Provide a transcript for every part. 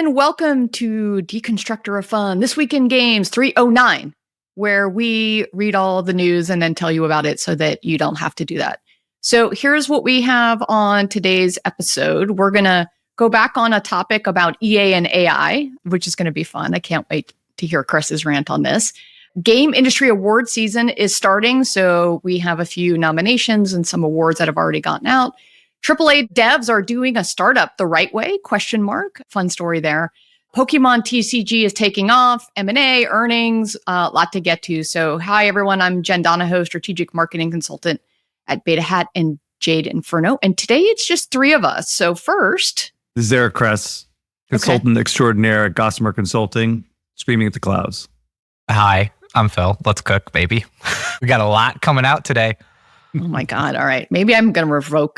and welcome to Deconstructor of Fun, This Week in Games 309, where we read all the news and then tell you about it so that you don't have to do that. So here's what we have on today's episode. We're going to go back on a topic about EA and AI, which is going to be fun. I can't wait to hear Kress's rant on this. Game industry award season is starting, so we have a few nominations and some awards that have already gotten out. AAA devs are doing a startup the right way, ? Fun story there. Pokémon TCG is taking off, M&A, earnings, a lot to get to. So hi, everyone. I'm Jen Donahoe, strategic marketing consultant at Beta Hat and Jade Inferno. And today it's just three of us. So first... This is Eric Kress, consultant extraordinaire at Gossamer Consulting, screaming at the clouds. Hi, I'm Phil. Let's cook, baby. We got a lot coming out today. Oh my God. All right. Maybe I'm going to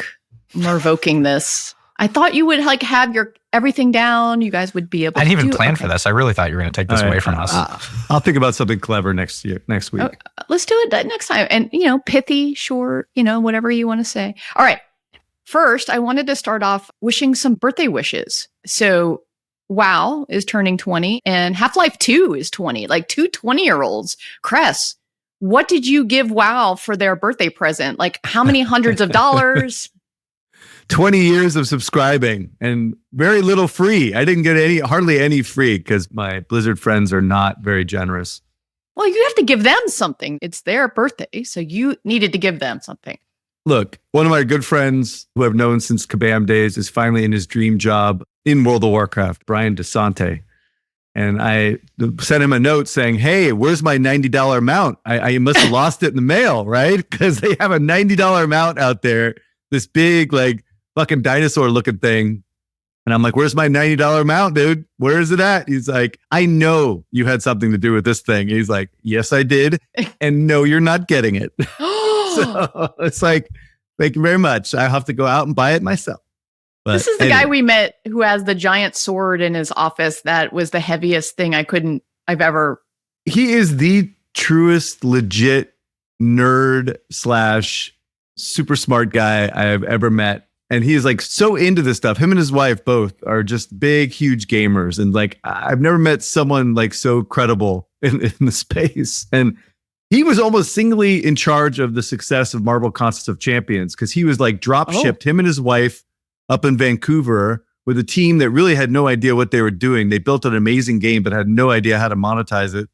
I'm revoking this. I thought you would have your everything down. You guys would be able to I didn't even plan for this. I really thought you were going to take this away from us. I'll think about something clever next week. Let's do it next time. And, pithy, short, whatever you want to say. All right. First, I wanted to start off wishing some birthday wishes. So WoW is turning 20 and Half-Life 2 is 20, like two 20-year-olds. Kress, what did you give WoW for their birthday present? Like how many hundreds of dollars? 20 years of subscribing and very little free. I didn't get hardly any free because my Blizzard friends are not very generous. Well, you have to give them something. It's their birthday, so you needed to give them something. Look, one of my good friends who I've known since Kabam days is finally in his dream job in World of Warcraft, Brian DeSante. And I sent him a note saying, hey, where's my $90 mount? I must have lost it in the mail, right? Because they have a $90 mount out there, this big, fucking dinosaur looking thing. And I'm like, where's my $90 mount, dude? Where is it at? He's like, I know you had something to do with this thing. He's like, yes, I did. And no, you're not getting it. So it's like, thank you very much. I have to go out and buy it myself. But this is the guy we met who has the giant sword in his office. That was the heaviest thing I've ever. He is the truest, legit nerd / super smart guy I have ever met. And he's so into this stuff. Him and his wife both are just big, huge gamers. And I've never met someone so credible in the space. And he was almost singly in charge of the success of Marvel Contest of Champions because he was drop shipped, him and his wife up in Vancouver with a team that really had no idea what they were doing. They built an amazing game, but had no idea how to monetize it.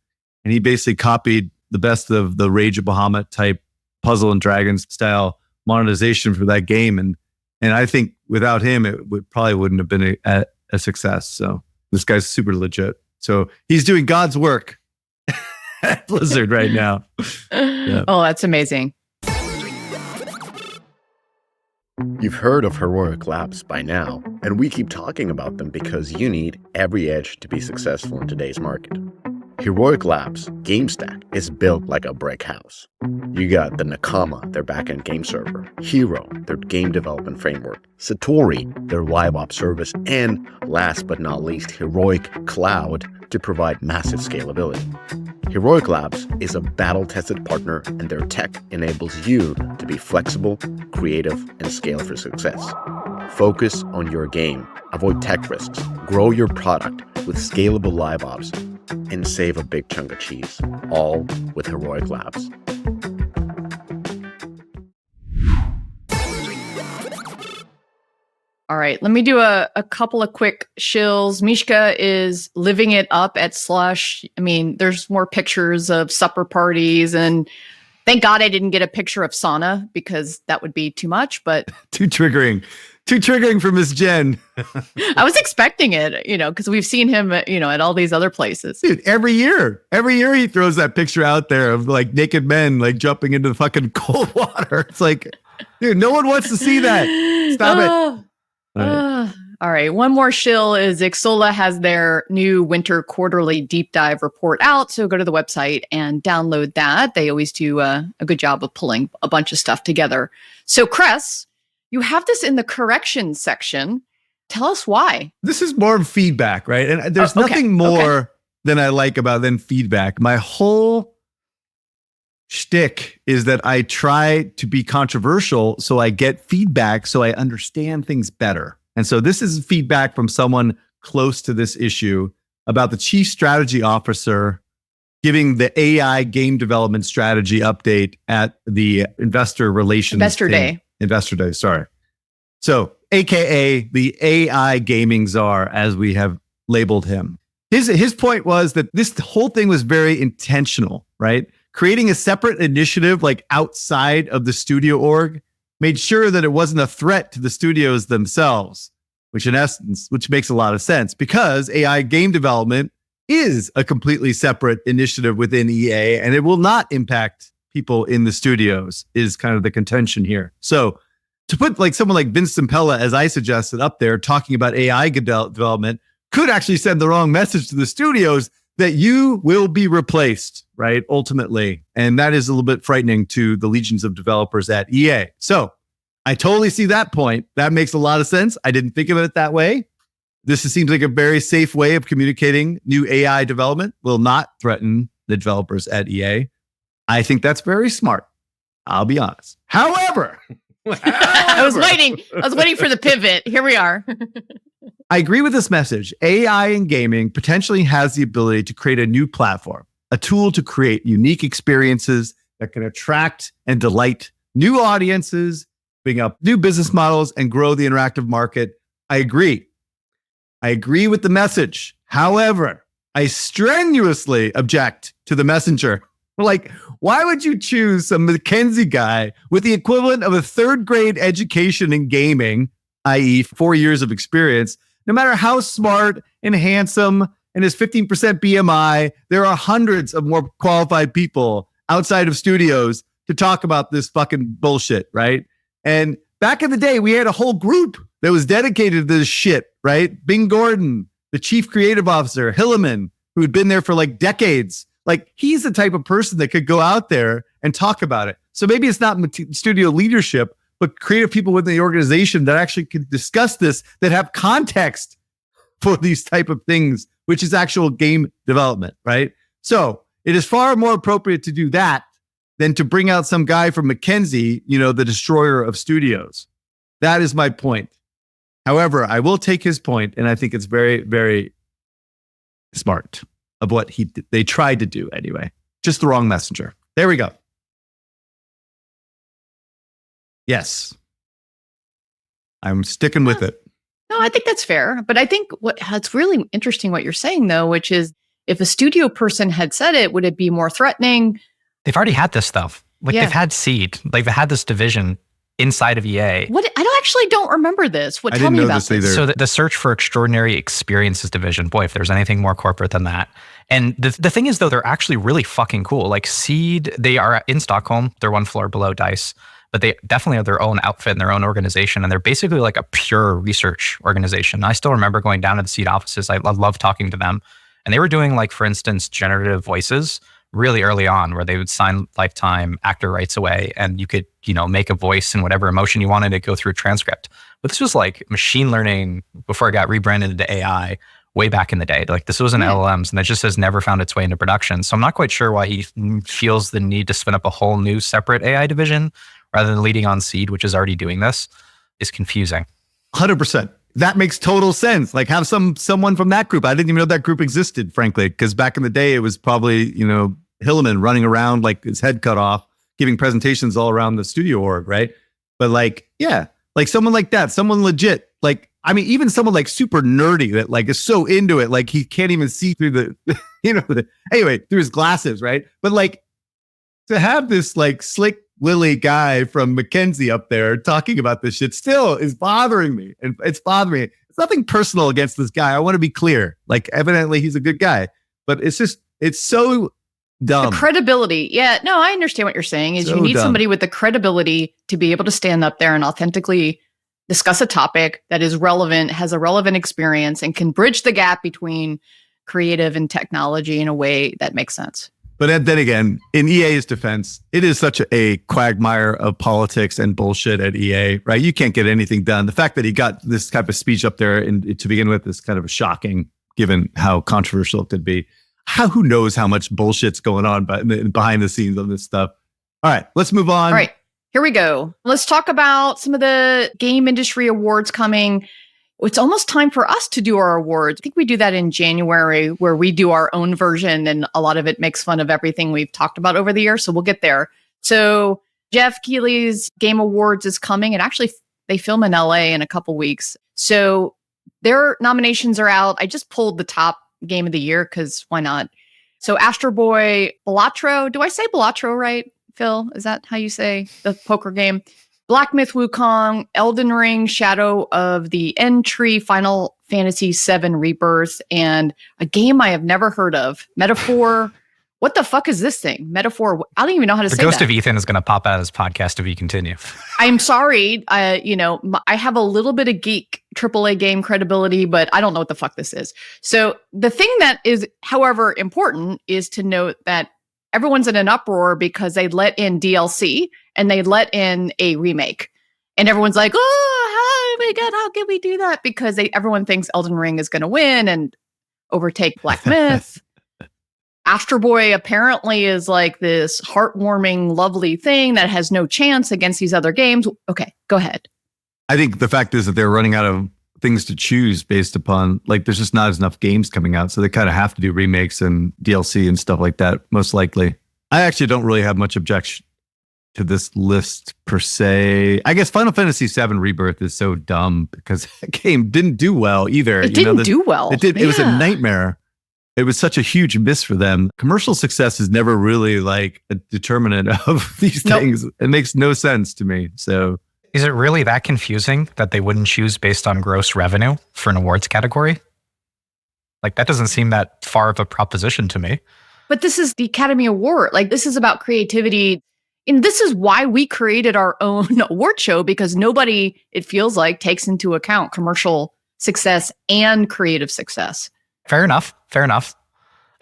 And he basically copied the best of the Rage of Bahamut type Puzzle and Dragons style monetization for that game. And I think without him, it wouldn't have been a success. So this guy's super legit. So he's doing God's work at Blizzard right now. Yeah. Oh, that's amazing. You've heard of Heroic Labs by now, and we keep talking about them because you need every edge to be successful in today's market. Heroic Labs' game stack is built like a brick house. You got the Nakama, their backend game server, Hero, their game development framework, Satori, their live ops service, and last but not least, Heroic Cloud to provide massive scalability. Heroic Labs is a battle-tested partner, and their tech enables you to be flexible, creative, and scale for success. Focus on your game, avoid tech risks, grow your product with scalable live ops, and save a big chunk of cheese, all with Heroic Labs. All right, let me do a couple of quick shills. Mishka is living it up at Slush. I mean, there's more pictures of supper parties, and thank God I didn't get a picture of sauna because that would be too much, but... Too triggering for Miss Jen. I was expecting it, because we've seen him, at all these other places. Dude, every year he throws that picture out there of naked men, jumping into the fucking cold water. It's dude, no one wants to see that. Stop it. All right. One more shill is Ixola has their new winter quarterly deep dive report out. So go to the website and download that. They always do a good job of pulling a bunch of stuff together. So Kress, you have this in the corrections section. Tell us why. This is more feedback, right? And there's nothing more than I like than feedback. My whole shtick is that I try to be controversial so I get feedback so I understand things better. And so this is feedback from someone close to this issue about the chief strategy officer giving the AI game development strategy update at the Investor Day, sorry. So, AKA the AI gaming czar, as we have labeled him. His point was that this whole thing was very intentional, right? Creating a separate initiative like outside of the studio org made sure that it wasn't a threat to the studios themselves, which makes a lot of sense because AI game development is a completely separate initiative within EA and it will not impact people in the studios is kind of the contention here. So to put like someone like Vince Zampella, as I suggested up there, talking about AI development could actually send the wrong message to the studios that you will be replaced, right? Ultimately. And that is a little bit frightening to the legions of developers at EA. So I totally see that point. That makes a lot of sense. I didn't think of it that way. This seems like a very safe way of communicating. New AI development will not threaten the developers at EA. I think that's very smart. I'll be honest. However, I was waiting for the pivot. Here we are. I agree with this message. AI in gaming potentially has the ability to create a new platform, a tool to create unique experiences that can attract and delight new audiences, bring up new business models, and grow the interactive market. I agree. I agree with the message. However, I strenuously object to the messenger. Like, why would you choose some McKinsey guy with the equivalent of a third grade education in gaming, i.e. 4 years of experience, no matter how smart and handsome and his 15% BMI, there are hundreds of more qualified people outside of studios to talk about this fucking bullshit, right? And back in the day, we had a whole group that was dedicated to this shit, right? Bing Gordon, the chief creative officer, Hilliman, who had been there for like decades. Like, he's the type of person that could go out there and talk about it. So maybe it's not studio leadership, but creative people within the organization that actually can discuss this, that have context for these type of things, which is actual game development, right? So it is far more appropriate to do that than to bring out some guy from McKinsey, the destroyer of studios. That is my point. However, I will take his point, and I think it's very, very smart of what they tried to do anyway. Just the wrong messenger. There we go. Yes. I'm sticking with it. No, I think that's fair. But I think what's really interesting what you're saying, though, which is if a studio person had said it, would it be more threatening? They've already had this stuff. They've had Seed. They've had this division inside of EA. I actually don't remember this. Tell me about this. So the search for extraordinary experiences division, boy, if there's anything more corporate than that. And the thing is, though, they're actually really fucking cool. Like Seed, they are in Stockholm. They're one floor below DICE. But they definitely have their own outfit and their own organization. And they're basically like a pure research organization. I still remember going down to the Seed offices. I love talking to them. And they were doing, like, for instance, generative voices really early on, where they would sign lifetime actor rights away. And you could, make a voice and whatever emotion you wanted to go through a transcript. But this was like machine learning before it got rebranded into AI way back in the day. Like, this wasn't LLMs, and it just has never found its way into production. So I'm not quite sure why he feels the need to spin up a whole new separate AI division rather than leading on Seed, which is already doing this, is confusing. 100%. That makes total sense. Like, have someone from that group. I didn't even know that group existed, frankly, because back in the day, it was probably, Hilliman running around like his head cut off, giving presentations all around the studio org, right? But like someone like that, someone legit, even someone like super nerdy that like is so into it, like he can't even see through the, through his glasses, right? But like to have this like slick Willy guy from McKinsey up there talking about this shit still is bothering me. And it's bothering me. It's nothing personal against this guy. I want to be clear. Like, evidently he's a good guy, but it's so dumb. The credibility. Yeah, no, I understand what you're saying is you need somebody with the credibility to be able to stand up there and authentically discuss a topic that is relevant, has a relevant experience, and can bridge the gap between creative and technology in a way that makes sense. But then again, in EA's defense, it is such a quagmire of politics and bullshit at EA, right? You can't get anything done. The fact that he got this type of speech up there to begin with is kind of shocking, given how controversial it could be. Who knows how much bullshit's going on behind the scenes on this stuff. All right, let's move on. All right, here we go. Let's talk about some of the game industry awards coming. it's almost time for us to do our awards. I think we do that in January where we do our own version and a lot of it makes fun of everything we've talked about over the year. So we'll get there. So Jeff Keighley's Game Awards is coming. And actually, they film in LA in a couple weeks. So their nominations are out. I just pulled the top game of the year because why not? So Astro Boy, Balatro. Do I say Balatro right, Phil? Is that how you say the poker game? Black Myth Wukong, Elden Ring, Shadow of the Entry, Final Fantasy VII Rebirth, and a game I have never heard of, Metaphor. What the fuck is this thing? Metaphor. I don't even know how to say that. The ghost of Ethan is going to pop out of this podcast if you continue. I'm sorry. I have a little bit of geek AAA game credibility, but I don't know what the fuck this is. So the thing that is, however, important is to note that everyone's in an uproar because they let in DLC and they let in a remake. And everyone's like, oh, my God, how can we do that? Because everyone thinks Elden Ring is going to win and overtake Black Myth. Astro Boy apparently is like this heartwarming, lovely thing that has no chance against these other games. Okay, go ahead. I think the fact is that they're running out of things to choose based upon, like, there's just not enough games coming out. So they kind of have to do remakes and DLC and stuff like that, most likely. I actually don't really have much objection to this list per se. I guess Final Fantasy VII Rebirth is so dumb because that game didn't do well either. It didn't do well. It did. Yeah. It was a nightmare. It was such a huge miss for them. Commercial success is never really like a determinant of these things. It makes no sense to me. So, is it really that confusing that they wouldn't choose based on gross revenue for an awards category? Like, that doesn't seem that far of a proposition to me. But this is the Academy Award. Like, this is about creativity. And this is why we created our own award show, because nobody, it feels like, takes into account commercial success and creative success. Fair enough.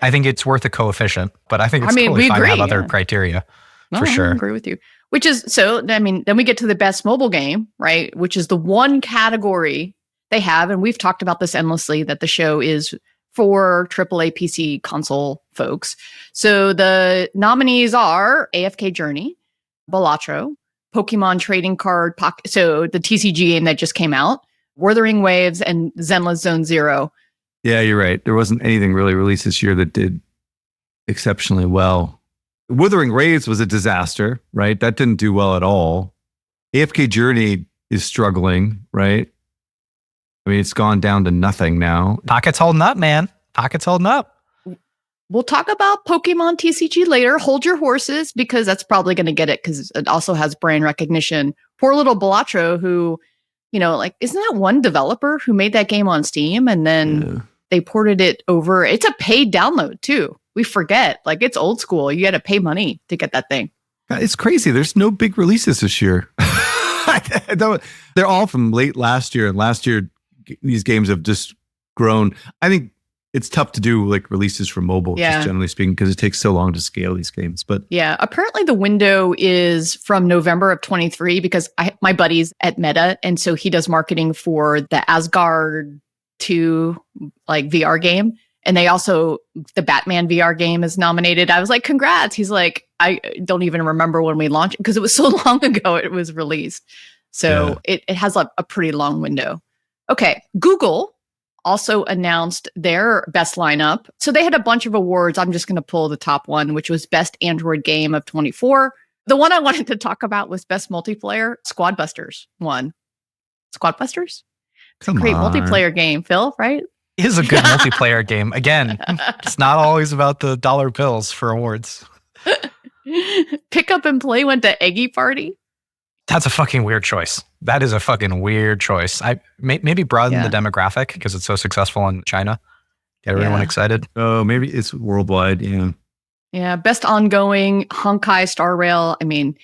I think it's worth a coefficient, but I think it's totally fine to have other criteria for sure. I agree with you. Which is, then we get to the best mobile game, right? Which is the one category they have. And we've talked about this endlessly, that the show is for AAA PC console folks. So the nominees are AFK Journey, Balatro, Pokemon Trading Card Pocket, so the TCG game that just came out, Wuthering Waves, and Zenless Zone Zero. Yeah, you're right. There wasn't anything really released this year that did exceptionally well. Wuthering Waves was a disaster, right? That didn't do well at all. AFK Journey is struggling, right? I mean, it's gone down to nothing now. Pocket's holding up, man. Pocket's holding up. We'll talk about Pokemon TCG later. Hold your horses, because that's probably going to get it, because it also has brand recognition. Poor little Balatro, who, like, isn't that one developer who made that game on Steam and then they ported it over? It's a paid download too. We forget, like, it's old school. You got to pay money to get that thing. It's crazy. There's no big releases this year. They're all from late last year, and last year these games have just grown. I think it's tough to do like releases for mobile, just generally speaking, because it takes so long to scale these games. But yeah, apparently the window is from November of 23, because my buddy's at Meta, and so he does marketing for the Asgard 2 like VR game, and they also, the Batman VR game is nominated. I was like, congrats. He's like, I don't even remember when we launched it, because it was so long ago it was released. So it has a pretty long window. Okay, Google also announced their best lineup. So they had a bunch of awards. I'm just going to pull the top one, which was Best Android Game of 24. The one I wanted to talk about was Best Multiplayer. Squad Busters won. Squad Busters? It's a great multiplayer game, Phil, right? It is a good multiplayer game. Again, it's not always about the dollar bills for awards. Pick Up and Play went to Eggy Party. That's a fucking weird choice. That is a fucking weird choice. I maybe broaden the demographic because it's so successful in China. Get everyone excited. Oh, maybe it's worldwide. Yeah. Yeah. Best Ongoing, Honkai Star Rail. I mean,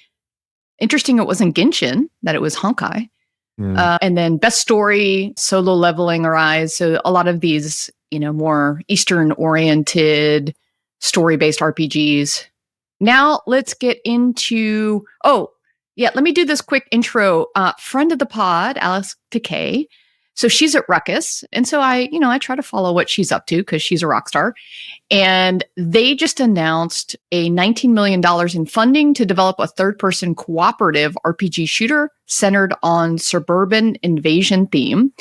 interesting. It wasn't Genshin, that it was Honkai. Yeah. And then Best Story, Solo Leveling Arise. So a lot of these, more Eastern oriented story-based RPGs. Now let's get into, let me do this quick intro. Friend of the pod, Alex Takei. So she's at Ruckus. And so I try to follow what she's up to because she's a rock star. And they just announced a $19 million in funding to develop a third-person cooperative RPG shooter centered on suburban invasion theme.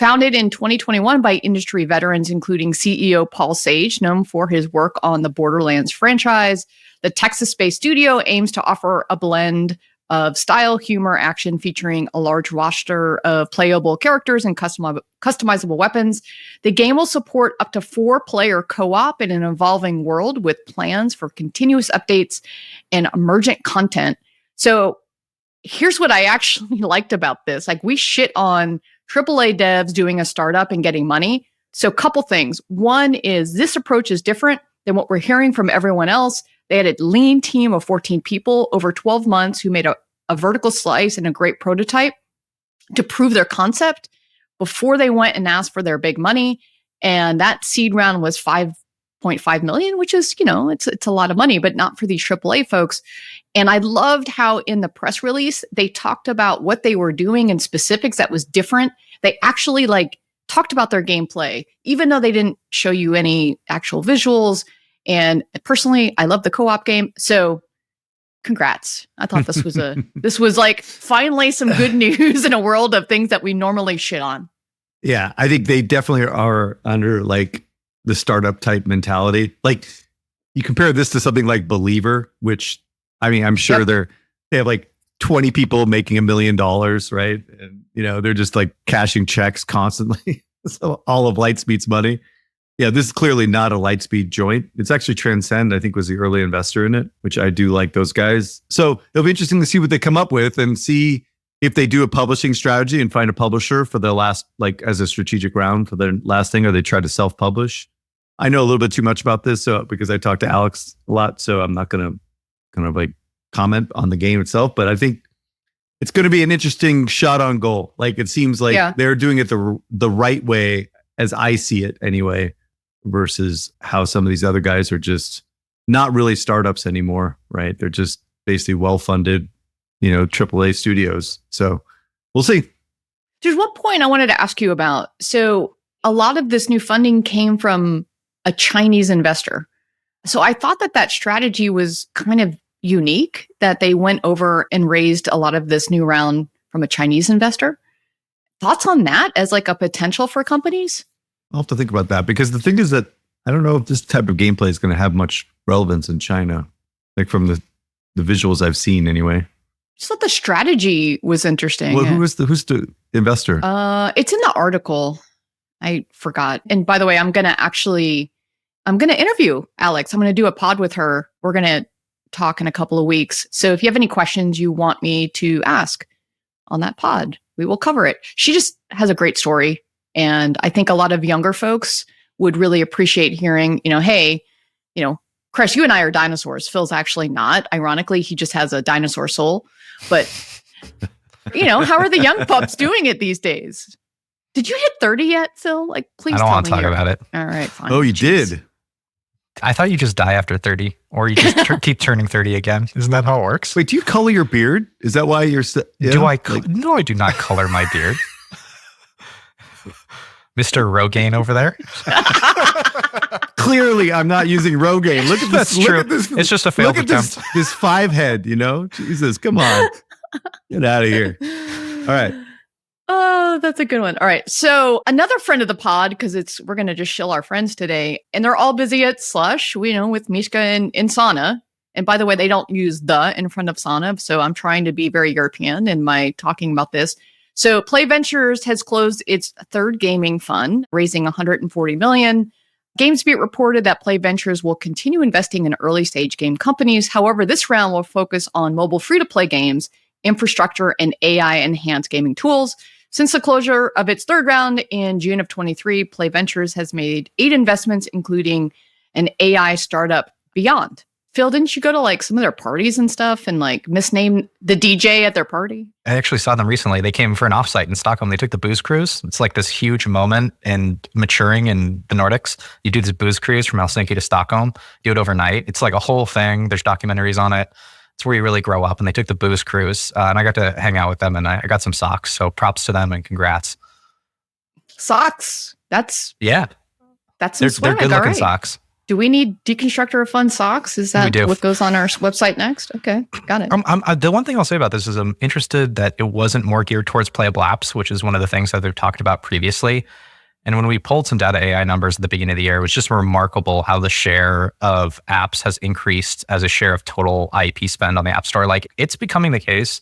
Founded in 2021 by industry veterans, including CEO Paul Sage, known for his work on the Borderlands franchise, the Texas-based studio aims to offer a blend of style, humor, action, featuring a large roster of playable characters and customizable weapons. The game will support up to 4-player co-op in an evolving world with plans for continuous updates and emergent content. So here's what I actually liked about this. Like, we shit on AAA devs doing a startup and getting money. So a couple things. One is this approach is different than what we're hearing from everyone else. They had a lean team of 14 people over 12 months who made a vertical slice and a great prototype to prove their concept before they went and asked for their big money. And that seed round was 5.5 million, which is, it's a lot of money, but not for these AAA folks. And I loved how in the press release, they talked about what they were doing in specifics that was different. They actually talked about their gameplay, even though they didn't show you any actual visuals. And personally, I love the co-op game. So congrats. I thought this was finally some good news in a world of things that we normally shit on. Yeah, I think they definitely are under the startup type mentality. Like, you compare this to something like Believer, which I'm sure they have 20 people making $1 million, right? And they're just cashing checks constantly. So all of Lightspeed's money. Yeah, this is clearly not a Lightspeed joint. It's actually Transcend, I think, was the early investor in it, which I do like those guys. So it'll be interesting to see what they come up with and see if they do a publishing strategy and find a publisher for their last, as a strategic round for their last thing, or they try to self-publish. I know a little bit too much about this because I talked to Alex a lot, so I'm not going to comment on the game itself, but I think it's going to be an interesting shot on goal. It seems like they're doing it the right way, as I see it anyway, versus how some of these other guys are just not really startups anymore, right? They're just basically well-funded, AAA studios. So we'll see. There's one point I wanted to ask you about. So a lot of this new funding came from a Chinese investor. So I thought that strategy was kind of unique, that they went over and raised a lot of this new round from a Chinese investor. Thoughts on that as a potential for companies? I'll have to think about that, because the thing is that I don't know if this type of gameplay is going to have much relevance in China, from the visuals I've seen anyway. Just thought the strategy was interesting. Well, who's the investor? It's in the article. I forgot. And by the way, I'm going to interview Alex. I'm going to do a pod with her. We're going to talk in a couple of weeks. So if you have any questions you want me to ask on that pod, we will cover it. She just has a great story. And I think a lot of younger folks would really appreciate hearing, hey, Kress, you and I are dinosaurs. Phil's actually not. Ironically, he just has a dinosaur soul. But, how are the young pups doing it these days? Did you hit 30 yet, Phil? Please tell me. I don't want to talk about it. All right, fine. Oh, you did? I thought you just die after 30, or you just keep turning 30 again. Isn't that how it works? Wait, do you color your beard? Is that why you're... No, I do not color my beard. Mr. Rogaine over there. Clearly, I'm not using Rogaine. Look at this. That's true. Look at this. It's just a failed attempt. This 5-head, Jesus, come on. Get out of here. All right. Oh, that's a good one. All right. So another friend of the pod, because we're going to just shill our friends today. And they're all busy at Slush, with Mishka and Sana. And by the way, they don't use the in front of Sana. So I'm trying to be very European in my talking about this. So PlayVentures has closed its third gaming fund, raising $140 million. GameSpeed reported that PlayVentures will continue investing in early stage game companies. However, this round will focus on mobile free-to-play games, infrastructure, and AI-enhanced gaming tools. Since the closure of its third round in June of 23, PlayVentures has made 8 investments, including an AI startup, Beyond. Phil, didn't you go to some of their parties and stuff and misname the DJ at their party? I actually saw them recently. They came for an offsite in Stockholm. They took the booze cruise. It's this huge moment in maturing in the Nordics. You do this booze cruise from Helsinki to Stockholm, do it overnight. It's a whole thing. There's documentaries on it. It's where you really grow up. And they took the booze cruise and I got to hang out with them and I got some socks. So props to them and congrats. Socks. That's some swag. They're good looking right. socks. Do we need Deconstructor of Fun socks? Is that what goes on our website next? Okay, got it. The one thing I'll say about this is I'm interested that it wasn't more geared towards playable apps, which is one of the things that they've talked about previously. And when we pulled some data AI numbers at the beginning of the year, it was just remarkable how the share of apps has increased as a share of total IEP spend on the App Store. Like, it's becoming the case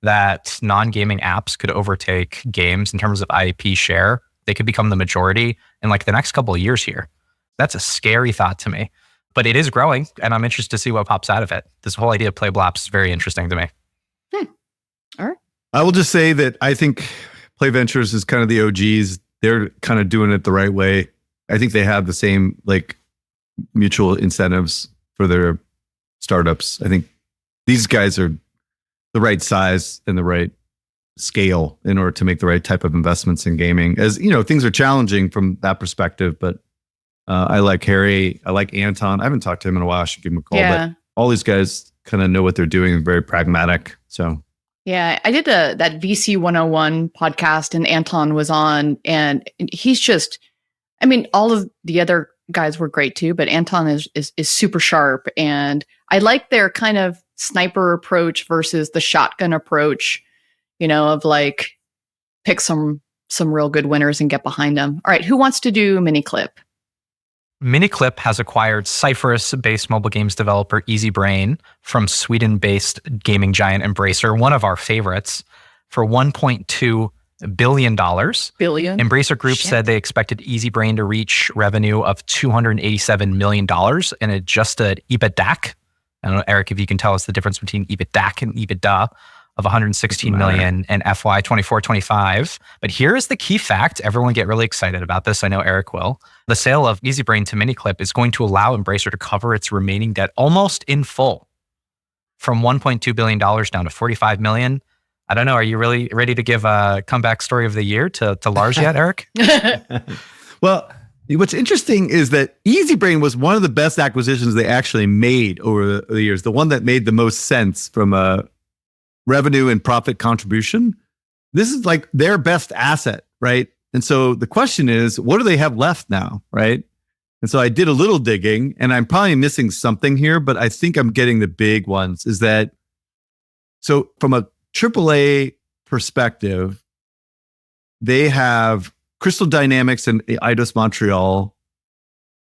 that non-gaming apps could overtake games in terms of IEP share. They could become the majority in like the next couple of years here. That's a scary thought to me, but it is growing, and I'm interested to see what pops out of it. This whole idea of playable apps is very interesting to me. All right. I will just say that I think PlayVentures is kind of the OGs. They're kind of doing it the right way. I think they have the same like mutual incentives for their startups. I think these guys are the right size and the right scale in order to make the right type of investments in gaming. As you know, things are challenging from that perspective, but I like Harry. I like Anton. I haven't talked to him in a while. I should give him a call. Yeah. But all these guys kind of know what they're doing and very pragmatic. So yeah, I did that VC 101 podcast, and Anton was on, and he's just, I mean, all of the other guys were great too, but Anton is super sharp, and I like their kind of sniper approach versus the shotgun approach, you know, of like pick some real good winners and get behind them. All right, who wants to do Miniclip? Miniclip has acquired Cyprus-based mobile games developer EasyBrain from Sweden-based gaming giant Embracer, one of our favorites, for $1.2 billion. Embracer Group said they expected EasyBrain to reach revenue of $287 million and adjusted EBITDA. I don't know, Eric, if you can tell us the difference between EBITDA and EBITDA of 116 million in FY 24-25. But here is the key fact. Everyone get really excited about this. I know Eric will. The sale of EasyBrain to Miniclip is going to allow Embracer to cover its remaining debt almost in full, from $1.2 billion down to $45 million. I don't know. Are you really ready to give a comeback story of the year to Lars yet, Eric? Well, what's interesting is that EasyBrain was one of the best acquisitions they actually made over the years. The one that made the most sense from a revenue and profit contribution. This is like their best asset, right? And so the question is, what do they have left now, right? And so I did a little digging, and I'm probably missing something here, but I think I'm getting the big ones. Is that, so from a AAA perspective, they have Crystal Dynamics and Eidos Montreal,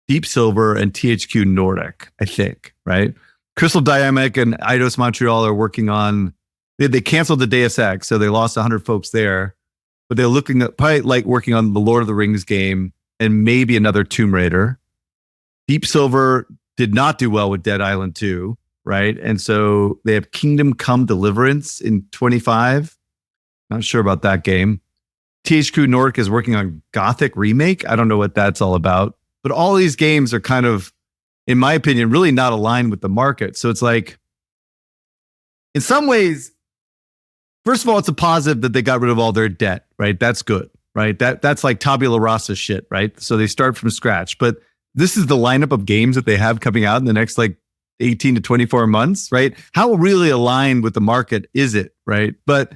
Deep Silver, and THQ Nordic, I think, right? Crystal Dynamic and Eidos Montreal are working on, they canceled the Deus Ex, so they lost 100 folks there. But they're looking at probably like working on the Lord of the Rings game and maybe another Tomb Raider. Deep Silver did not do well with Dead Island 2, right? And so they have Kingdom Come Deliverance in 25. Not sure about that game. THQ Nordic is working on Gothic Remake. I don't know what that's all about. But all these games are kind of, in my opinion, really not aligned with the market. So it's like, in some ways, first of all, it's a positive that they got rid of all their debt, right? That's good, right? That's like tabula rasa shit, right? So they start from scratch. But this is the lineup of games that they have coming out in the next like 18 to 24 months, right? How really aligned with the market is it, right? But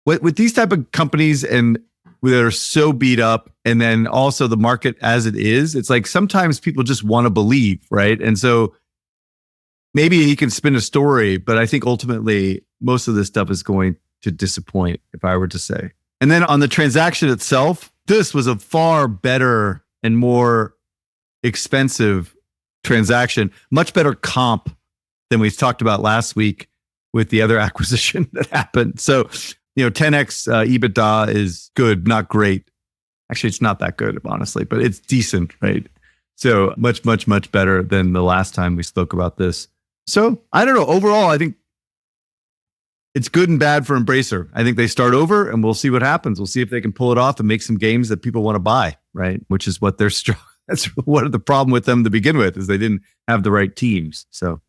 with these type of companies and that are so beat up, and then also the market as it is, it's like sometimes people just want to believe, right? And so maybe he can spin a story, but I think ultimately most of this stuff is going to disappoint, if I were to say. And then on the transaction itself, this was a far better and more expensive transaction, much better comp than we talked about last week with the other acquisition that happened. So, 10x EBITDA is good, not great. Actually, it's not that good, honestly, but it's decent, right? So much, much, much better than the last time we spoke about this. So I don't know. Overall, I think it's good and bad for Embracer. I think they start over and we'll see what happens. We'll see if they can pull it off and make some games that people want to buy, right? Which is what they're that's what the problem with them to begin with, is they didn't have the right teams. So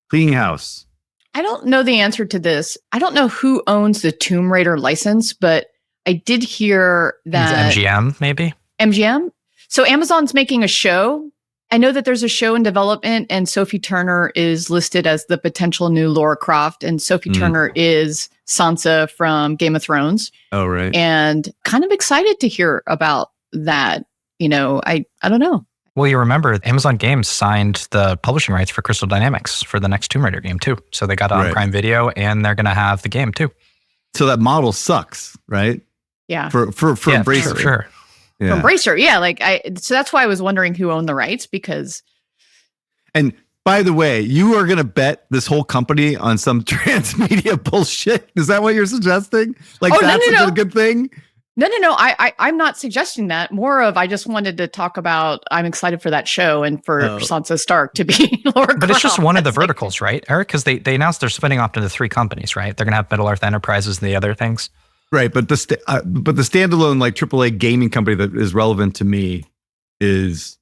cleaning house. I don't know the answer to this. I don't know who owns the Tomb Raider license, but I did hear that it's MGM, maybe. MGM. So Amazon's making a show. I know that there's a show in development, and Sophie Turner is listed as the potential new Lara Croft, and Sophie Turner is Sansa from Game of Thrones. Oh, right. And kind of excited to hear about that. I don't know. Well, you remember Amazon Games signed the publishing rights for Crystal Dynamics for the next Tomb Raider game too. So they got it on Prime Video and they're going to have the game too. So that model sucks, right? Yeah. For Embracer. Sure. Yeah. For Embracer, yeah. So that's why I was wondering who owned the rights because. And by the way, you are going to bet this whole company on some transmedia bullshit. Is that what you're suggesting? Like that's a good thing? No. I'm not suggesting that. More of I just wanted to talk about. I'm excited for that show and for Sansa Stark to be Laura Croft. But it's just one of the verticals, right, Eric? Because they announced they're splitting off into 3 companies, right? They're going to have Middle Earth Enterprises and the other things, right? But the standalone like AAA gaming company that is relevant to me is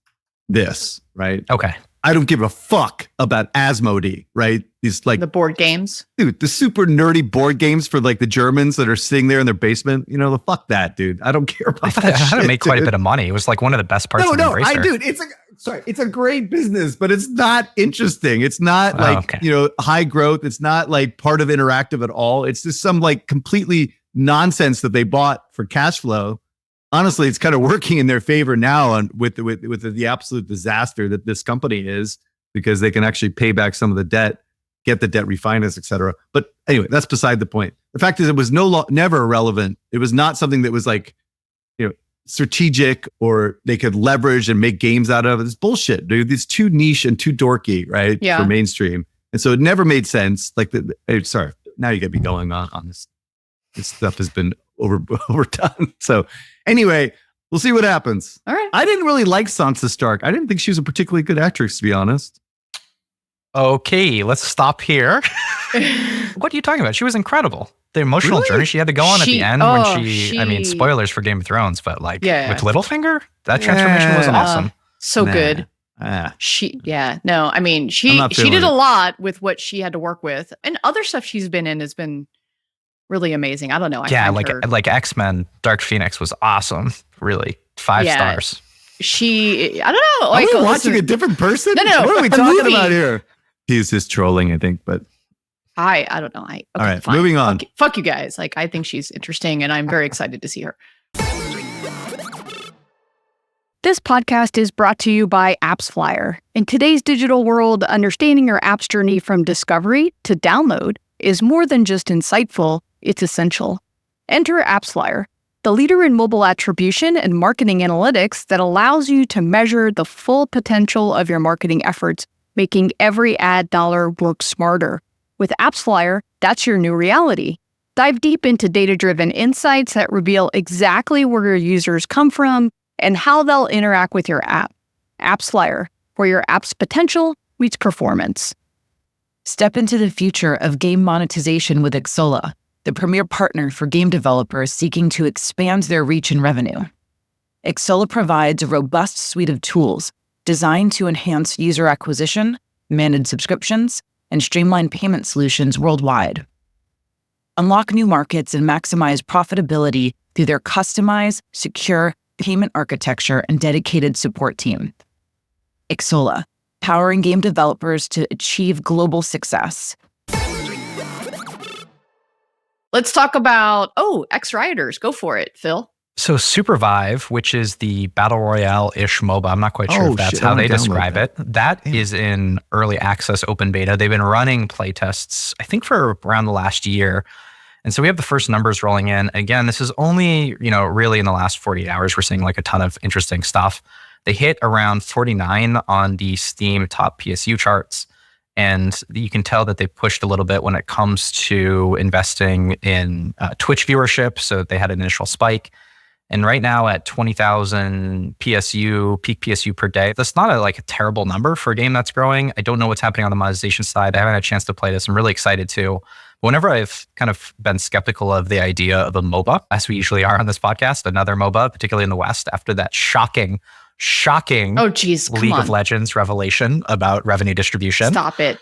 this, right? Okay. I don't give a fuck about Asmodee, right? These like the board games, dude. The super nerdy board games for like the Germans that are sitting there in their basement. You know, fuck that, dude. I don't care about that. How to shit, make quite a bit of money. It was like one of the best parts. No, of Embracer. It's a great business, but it's not interesting. It's not like high growth. It's not like part of interactive at all. It's just some like completely nonsense that they bought for cash flow. Honestly, it's kind of working in their favor now with the absolute disaster that this company is, because they can actually pay back some of the debt, get the debt refinanced, et cetera. But anyway, that's beside the point. The fact is it was never irrelevant. It was not something that was like, strategic or they could leverage and make games out of. It's bullshit, dude. It's too niche and too dorky, right? Yeah. For mainstream. And so it never made sense. Like sorry, now you get me going on this. This stuff has been overdone. So anyway, we'll see what happens. All right. I didn't really like Sansa Stark. I didn't think she was a particularly good actress, to be honest. Okay, let's stop here. What are you talking about? She was incredible. The emotional journey she had to go on at the end I mean, spoilers for Game of Thrones, but like with Littlefinger, that transformation was awesome. So good. She did a lot with what she had to work with, and other stuff she's been in has been really amazing. I don't know. Like X-Men, Dark Phoenix was awesome. Really, 5 stars. I don't know. Are we watching a different person? No. What are we talking about here? He's just trolling, I think, but I don't know. All right, fine. Moving on. Fuck you guys. Like, I think she's interesting, and I'm very excited to see her. This podcast is brought to you by AppsFlyer. In today's digital world, understanding your app's journey from discovery to download is more than just insightful, it's essential. Enter AppsFlyer, the leader in mobile attribution and marketing analytics that allows you to measure the full potential of your marketing efforts, making every ad dollar work smarter. With AppsFlyer, that's your new reality. Dive deep into data-driven insights that reveal exactly where your users come from and how they'll interact with your app. AppsFlyer, where your app's potential meets performance. Step into the future of game monetization with Xsolla, the premier partner for game developers seeking to expand their reach and revenue. Xsolla provides a robust suite of tools designed to enhance user acquisition, manage subscriptions, and streamline payment solutions worldwide. Unlock new markets and maximize profitability through their customized, secure payment architecture and dedicated support team. Xsolla, powering game developers to achieve global success. Let's talk about, Rioters. Go for it, Phil. So Supervive, which is the Battle Royale-ish MOBA, I'm not quite sure if that's how they describe it. That is in early access open beta. They've been running playtests, I think, for around the last year. And so we have the first numbers rolling in. Again, this is only, really in the last 48 hours, we're seeing like a ton of interesting stuff. They hit around 49 on the Steam top PSU charts. And you can tell that they pushed a little bit when it comes to investing in Twitch viewership. So they had an initial spike. And right now at 20,000 PSU, peak PSU per day, that's not a terrible number for a game that's growing. I don't know what's happening on the monetization side. I haven't had a chance to play this. I'm really excited too. Whenever I've kind of been skeptical of the idea of a MOBA, as we usually are on this podcast, another MOBA, particularly in the West, after that shocking League of Legends revelation about revenue distribution. Stop it.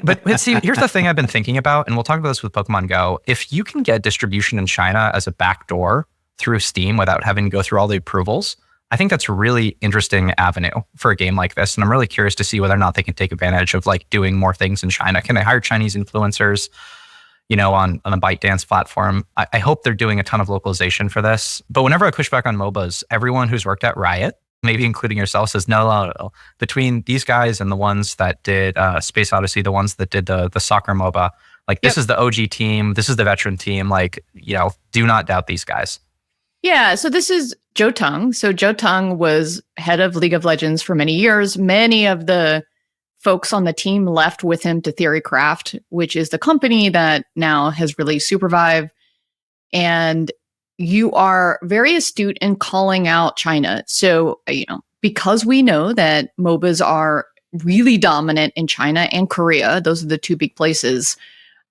But see, here's the thing I've been thinking about, and we'll talk about this with Pokemon Go. If you can get distribution in China as a backdoor through Steam without having to go through all the approvals, I think that's a really interesting avenue for a game like this. And I'm really curious to see whether or not they can take advantage of doing more things in China. Can they hire Chinese influencers, on a ByteDance platform? I hope they're doing a ton of localization for this. But whenever I push back on MOBAs, everyone who's worked at Riot maybe including yourself, says, no. Between these guys and the ones that did Space Odyssey, the ones that did the soccer MOBA, like this is the OG team, this is the veteran team, like, do not doubt these guys. Yeah, so this is Joe Tung. So Joe Tung was head of League of Legends for many years. Many of the folks on the team left with him to Theorycraft, which is the company that now has released Supervive. And you are very astute in calling out China. So, because we know that MOBAs are really dominant in China and Korea, those are the two big places,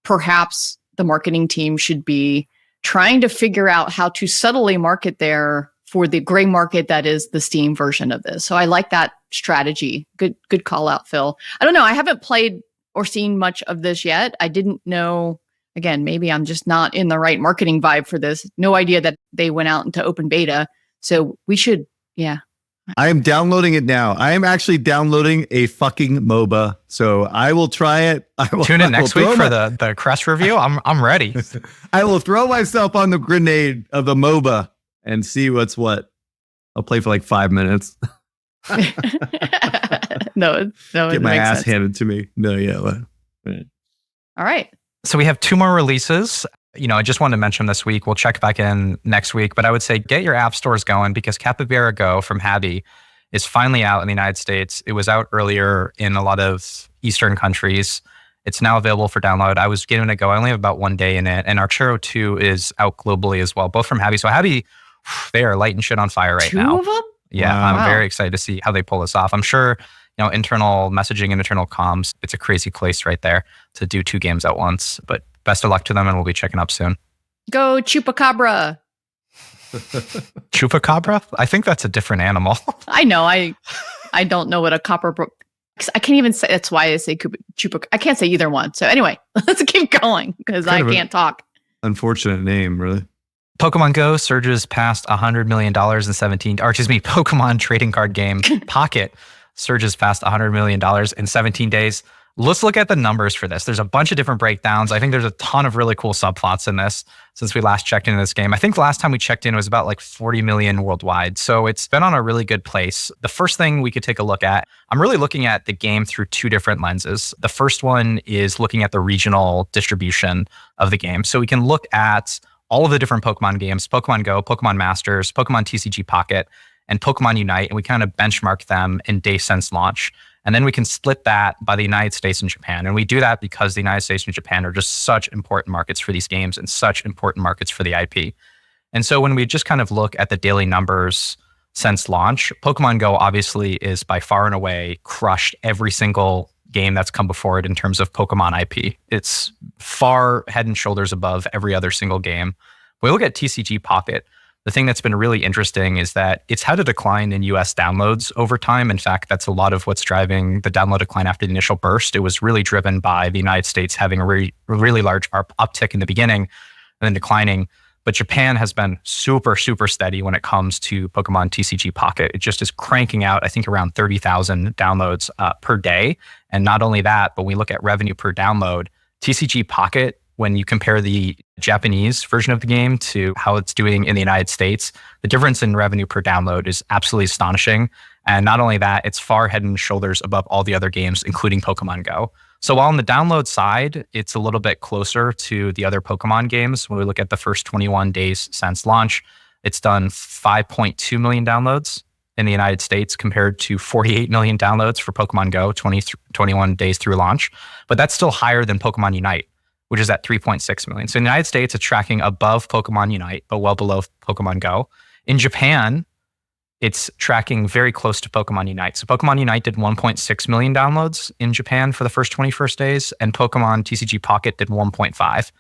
perhaps the marketing team should be trying to figure out how to subtly market there for the gray market that is the Steam version of this. So I like that strategy. Good call out, Phil. I don't know. I haven't played or seen much of this yet. I didn't know. Again, maybe I'm just not in the right marketing vibe for this. No idea that they went out into open beta. So we should, I am downloading it now. I am actually downloading a fucking MOBA. So I will try it. Tune in next week for the Kress review. I'm ready. I will throw myself on the grenade of the MOBA and see what's what. I'll play for like 5 minutes. No, get my ass handed to me. No, yeah. All right. So we have 2 more releases. I just wanted to mention this week. We'll check back in next week, but I would say get your app stores going because Capybara Go from Habi is finally out in the United States. It was out earlier in a lot of Eastern countries. It's now available for download. I was giving it a go. I only have about 1 day in it. And Archero 2 is out globally as well, both from Habi. So Habi, they are lighting shit on fire right now. 2 of them? Yeah, Wow. I'm very excited to see how they pull this off. I'm sure, internal messaging and internal comms, it's a crazy place right there to do 2 games at once. But best of luck to them, and we'll be checking up soon. Go Chupacabra. Chupacabra? I think that's a different animal. I know. I don't know what a copper. I can't even say. That's why I say Chupac. I can't say either one. So anyway, let's keep going because I can't talk. Unfortunate name, really. Pokemon Go surges past $100 million in 17. Or excuse me, Pokemon trading card game Pocket surges past $100 million in 17 days. Let's look at the numbers for this. There's a bunch of different breakdowns. I think there's a ton of really cool subplots in this since we last checked into this game. I think the last time we checked in was about like 40 million worldwide. So it's been on a really good place. The first thing we could take a look at, I'm really looking at the game through 2 different lenses. The first one is looking at the regional distribution of the game. So we can look at all of the different Pokemon games, Pokemon Go, Pokemon Masters, Pokemon TCG Pocket, and Pokemon Unite, and we kind of benchmark them in day since launch. And then we can split that by the United States and Japan. And we do that because the United States and Japan are just such important markets for these games and such important markets for the IP. And so when we just kind of look at the daily numbers since launch, Pokemon Go obviously is by far and away crushed every single game that's come before it in terms of Pokemon IP. It's far head and shoulders above every other single game. When we look at TCG Pocket, the thing that's been really interesting is that it's had a decline in US downloads over time. In fact, that's a lot of what's driving the download decline after the initial burst. It was really driven by the United States having a really large uptick in the beginning and then declining. But Japan has been super, super steady when it comes to Pokemon TCG Pocket. It just is cranking out, I think, around 30,000 downloads per day. And not only that, but when we look at revenue per download, TCG Pocket, when you compare the Japanese version of the game to how it's doing in the United States, the difference in revenue per download is absolutely astonishing. And not only that, it's far head and shoulders above all the other games, including Pokemon Go. So while on the download side, it's a little bit closer to the other Pokemon games. When we look at the first 21 days since launch, it's done 5.2 million downloads in the United States compared to 48 million downloads for Pokemon Go 21 days through launch. But that's still higher than Pokemon Unite, which is at 3.6 million. So in the United States, it's tracking above Pokemon Unite, but well below Pokemon Go. In Japan, it's tracking very close to Pokemon Unite. So Pokemon Unite did 1.6 million downloads in Japan for the first 21st days, and Pokemon TCG Pocket did 1.5.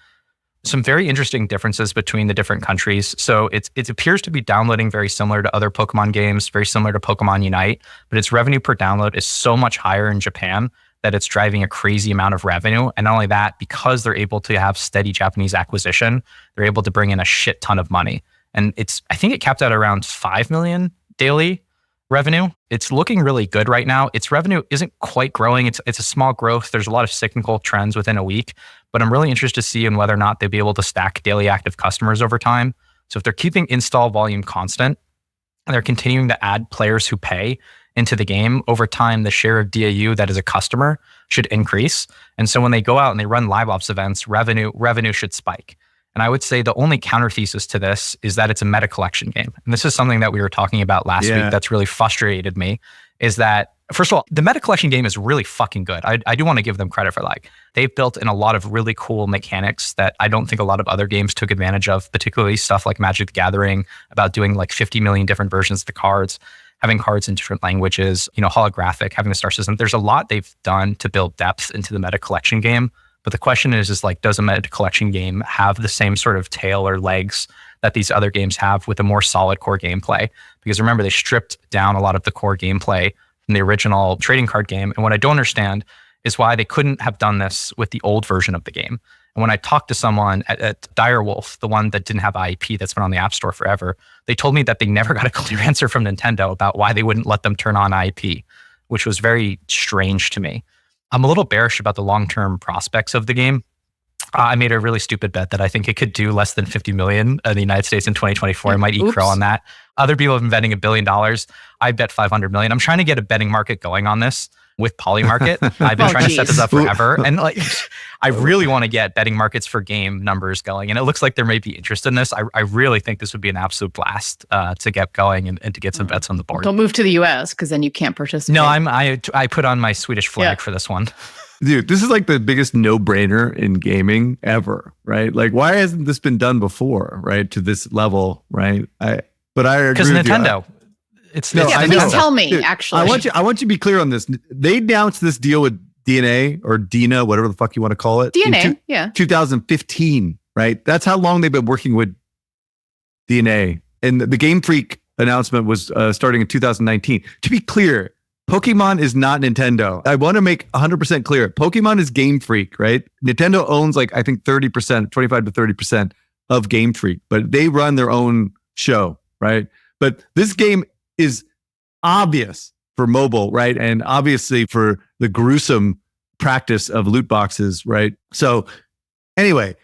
Some very interesting differences between the different countries. So it appears to be downloading very similar to other Pokemon games, very similar to Pokemon Unite, but its revenue per download is so much higher in Japan that it's driving a crazy amount of revenue. And not only that, because they're able to have steady Japanese acquisition, they're able to bring in a shit ton of money. And I think it capped out around 5 million daily revenue. It's looking really good right now. Its revenue isn't quite growing. It's a small growth. There's a lot of cyclical trends within a week, but I'm really interested to see in whether or not they'll be able to stack daily active customers over time. So if they're keeping install volume constant, and they're continuing to add players who pay into the game, over time, the share of DAU that is a customer should increase. And so when they go out and they run live ops events, revenue should spike. And I would say the only counter thesis to this is that it's a meta collection game. And this is something that we were talking about last week that's really frustrated me, is that, first of all, the meta collection game is really fucking good. I do want to give them credit for like, they've built in a lot of really cool mechanics that I don't think a lot of other games took advantage of, particularly stuff like Magic the Gathering, about doing like 50 million different versions of the cards, having cards in different languages, holographic, having the star system. There's a lot they've done to build depth into the meta collection game. But the question is like, does a meta collection game have the same sort of tail or legs that these other games have with a more solid core gameplay? Because remember, they stripped down a lot of the core gameplay from the original trading card game. And what I don't understand is why they couldn't have done this with the old version of the game. And when I talked to someone at Direwolf, the one that didn't have IP that's been on the App Store forever, they told me that they never got a clear answer from Nintendo about why they wouldn't let them turn on IP, which was very strange to me. I'm a little bearish about the long-term prospects of the game. I made a really stupid bet that I think it could do less than 50 million in the United States in 2024. I might eat crow on that. Other people have been betting $1 billion. I bet 500 million. I'm trying to get a betting market going on this with Polymarket. I've been trying to set this up forever. And like, I really want to get betting markets for game numbers going. And it looks like there may be interest in this. I really think this would be an absolute blast to get going and to get some bets on the board. Don't move to the US because then you can't participate. No, I put on my Swedish flag for this one. Dude, this is like the biggest no-brainer in gaming ever, right? Like, why hasn't this been done before, right? To this level, right? I agree because Nintendo. Please tell me. Dude, actually, I want you to be clear on this. They announced this deal with DNA or Dina, whatever the fuck you want to call it. DNA, 2015, right? That's how long they've been working with DNA. And the Game Freak announcement was starting in 2019. To be clear, Pokemon is not Nintendo. I want to make 100% clear. Pokemon is Game Freak, right? Nintendo owns like, I think 30%, 25 to 30% of Game Freak, but they run their own show, right? But this game is obvious for mobile, right? And obviously for the gruesome practice of loot boxes, right? So anyway,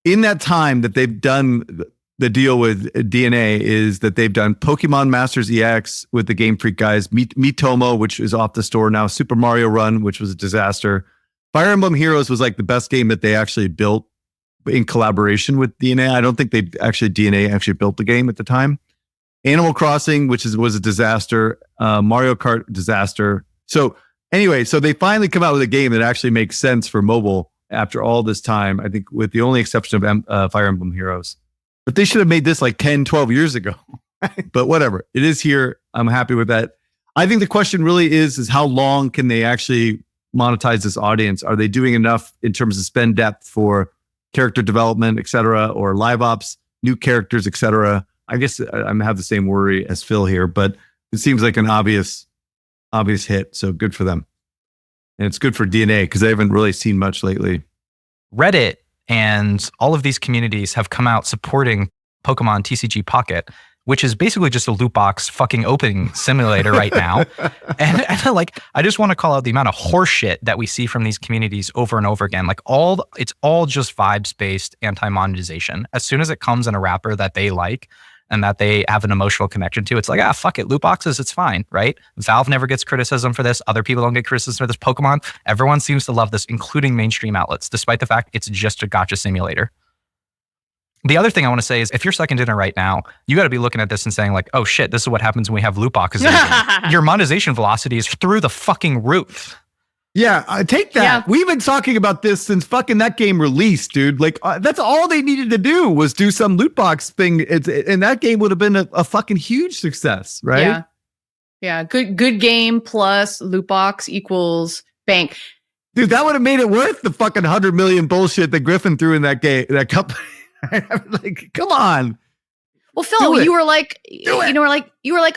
in that time that they've done the deal with DNA is that they've done Pokemon Masters EX with the Game Freak guys, Miitomo, which is off the store now, Super Mario Run, which was a disaster. Fire Emblem Heroes was like the best game that they actually built in collaboration with DNA. I don't think DNA actually built the game at the time. Animal Crossing, which was a disaster. Mario Kart, disaster. So anyway, so they finally come out with a game that actually makes sense for mobile after all this time, I think with the only exception of Fire Emblem Heroes. But they should have made this like 10, 12 years ago. But whatever. It is here. I'm happy with that. I think the question really is how long can they actually monetize this audience? Are they doing enough in terms of spend depth for character development, et cetera, or live ops, new characters, et cetera? I guess I have the same worry as Phil here, but it seems like an obvious hit. So good for them. And it's good for DNA because I haven't really seen much lately. Reddit and all of these communities have come out supporting Pokemon TCG Pocket, which is basically just a loot box fucking opening simulator right now. And like, I just want to call out the amount of horseshit that we see from these communities over and over again. Like it's all just vibes-based anti-monetization. As soon as it comes in a wrapper that they like and that they have an emotional connection to, it's like, fuck it, loot boxes, it's fine, right? Valve never gets criticism for this. Other people don't get criticism for this. Pokemon, everyone seems to love this, including mainstream outlets, despite the fact it's just a gacha simulator. The other thing I want to say is if you're second dinner right now, you got to be looking at this and saying like, oh shit, this is what happens when we have loot boxes. Your monetization velocity is through the fucking roof. Yeah, take that. Yeah. We've been talking about this since fucking that game released, dude. Like that's all they needed to do was do some loot box thing. And that game would have been a fucking huge success, right? Yeah. Yeah. Good game plus loot box equals bank. Dude, that would have made it worth the fucking 100 million bullshit that Griffin threw in that game, that company. Like, come on. Well, Phil, you were like,